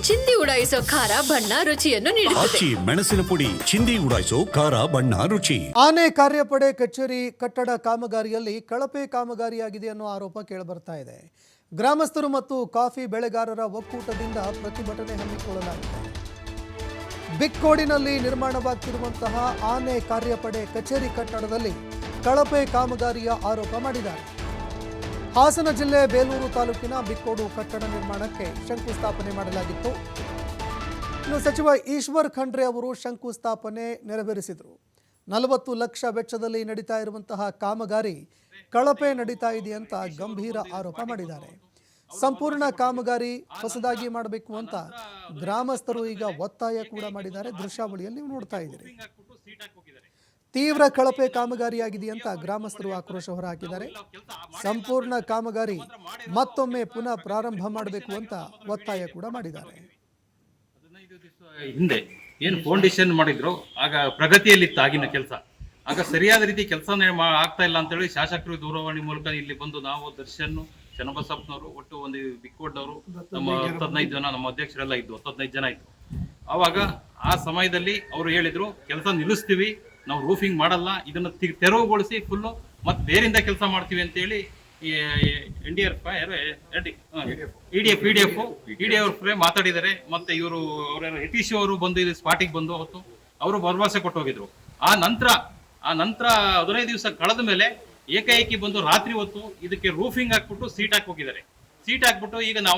ಚಿಂದಿ ಉಡಾಯಿಸೋ ಖಾರ ಬಣ್ಣ ರುಚಿಯನ್ನು ನೀಡುತ್ತದೆ. ಆಚಿ ಮೆಣಸಿನ ಪುಡಿ ಚಿಂದಿ ಉಡಾಯಿಸೋ ಖಾರ ಬಣ್ಣ ರುಚಿ. ಆನೆ ಕಾರ್ಯಪಡೆ ಕಚೇರಿ ಕಟ್ಟಡ ಕಾಮಗಾರಿಯಲ್ಲಿ ಕಳಪೆ ಕಾಮಗಾರಿಯಾಗಿದೆ ಅನ್ನೋ ಆರೋಪ ಕೇಳಿಬರ್ತಾ ಇದೆ. ಗ್ರಾಮಸ್ಥರು ಮತ್ತು ಕಾಫಿ ಬೆಳೆಗಾರರ ಒಕ್ಕೂಟದಿಂದ ಪ್ರತಿಭಟನೆ ಹಮ್ಮಿಕೊಳ್ಳಲಾಗಿದೆ. ಬಿಕ್ಕೋಡಿನಲ್ಲಿ ನಿರ್ಮಾಣವಾಗ್ತಿರುವಂತಹ ಆನೆ ಕಾರ್ಯಪಡೆ ಕಚೇರಿ ಕಟ್ಟಡದಲ್ಲಿ ಕಳಪೆ ಕಾಮಗಾರಿಯ ಆರೋಪ ಮಾಡಿದ್ದಾರೆ. ಹಾಸನ ಜಿಲ್ಲೆ ಬೇಲೂರು ತಾಲೂಕಿನ ಬಿಕ್ಕೋಡು ಕಟ್ಟಡ ನಿರ್ಮಾಣಕ್ಕೆ ಶಂಕುಸ್ಥಾಪನೆ ಮಾಡಲಾಗಿತ್ತು. ಇನ್ನು ಸಚಿವ ಈಶ್ವರ್ ಖಂಡ್ರೆ ಅವರು ಶಂಕುಸ್ಥಾಪನೆ ನೆರವೇರಿಸಿದರು. 40 ಲಕ್ಷ ವೆಚ್ಚದಲ್ಲಿ ನಡೀತಾ ಇರುವಂತಹ ಕಾಮಗಾರಿ ಕಳಪೆ ನಡೀತಾ ಇದೆ ಅಂತ ಗಂಭೀರ ಆರೋಪ ಮಾಡಿದ್ದಾರೆ. ಸಂಪೂರ್ಣ ಕಾಮಗಾರಿ ಹೊಸದಾಗಿ ಮಾಡಬೇಕು ಅಂತ ಗ್ರಾಮಸ್ಥರು ಈಗ ಒತ್ತಾಯ ಕೂಡ ಮಾಡಿದ್ದಾರೆ. ದೃಶ್ಯಾವಳಿಯಲ್ಲಿ ನೀವು ನೋಡ್ತಾ ಇದ್ದೀರಿ. ತೀವ್ರ ಕಳಪೆ ಕಾಮಗಾರಿಯಾಗಿದೆ ಅಂತ ಗ್ರಾಮಸ್ಥರು ಆಕ್ರೋಶ ಹೊರಹಾಕಿದ್ದಾರೆ. ಸಂಪೂರ್ಣ ಕಾಮಗಾರಿ ಮತ್ತೊಮ್ಮೆ ಪುನಃ ಪ್ರಾರಂಭ ಮಾಡಬೇಕು ಅಂತ ಒತ್ತಾಯ ಕೂಡ ಮಾಡಿದ್ದಾರೆ. ಹಿಂದೆ ಏನು ಫೌಂಡೇಶನ್ ಮಾಡಿದ್ರು ಆಗ ಪ್ರಗತಿಯಲ್ಲಿತ್ತು ಆಗಿನ ಕೆಲಸ. ಆಗ ಸರಿಯಾದ ರೀತಿ ಕೆಲಸ ಆಗ್ತಾ ಇಲ್ಲ ಅಂತೇಳಿ ಶಾಸಕರು ದೂರವಾಣಿ ಮೂಲಕ ಇಲ್ಲಿ ಬಂದು ನಾವು ದರ್ಶನ್ ಚನ್ನಬಸಪ್ಪನವರು ಒಟ್ಟು ಒಂದು ಬಿಕ್ಕೋಡ್ನವರು ನಮ್ಮ 15 ಜನ ನಮ್ಮ ಅಧ್ಯಕ್ಷರೆಲ್ಲ ಇದ್ದು 15 ಜನ ಇತ್ತು. ಆವಾಗ ಆ ಸಮಯದಲ್ಲಿ ಅವರು ಹೇಳಿದ್ರು ಕೆಲಸ ನಿಲ್ಲಿಸ್ತೀವಿ, ನಾವು ರೂಫಿಂಗ್ ಮಾಡಲ್ಲ, ಇದನ್ನು ತೆರವುಗೊಳಿಸಿ ಫುಲ್ಲು ಮತ್ತೆ ಬೇರಿಂದ ಕೆಲಸ ಮಾಡ್ತೀವಿ ಅಂತೇಳಿ ಇಡಿಎಫ್ ಮಾತಾಡಿದ್ದಾರೆ. ಮತ್ತೆ ಇವರು ಅವರ ಯತೀಶ್ ಅವರು ಬಂದು ಇಲ್ಲಿ ಸ್ಪಾಟಿಗೆ ಬಂದು ಅವತ್ತು ಅವರು ಭರವಸೆ ಕೊಟ್ಟು ಹೋಗಿದ್ರು. ಆ ನಂತರ 15 ದಿವಸ ಕಳೆದ ಮೇಲೆ ಏಕಾಏಕಿ ಬಂದು ರಾತ್ರಿ ಹೊತ್ತು ಇದಕ್ಕೆ ರೂಫಿಂಗ್ ಹಾಕ್ಬಿಟ್ಟು ಸೀಟ್ ಹಾಕಿ ಹೋಗಿದ್ದಾರೆ. ಸೀಟ್ ಹಾಕ್ಬಿಟ್ಟು ಈಗ ನಾವು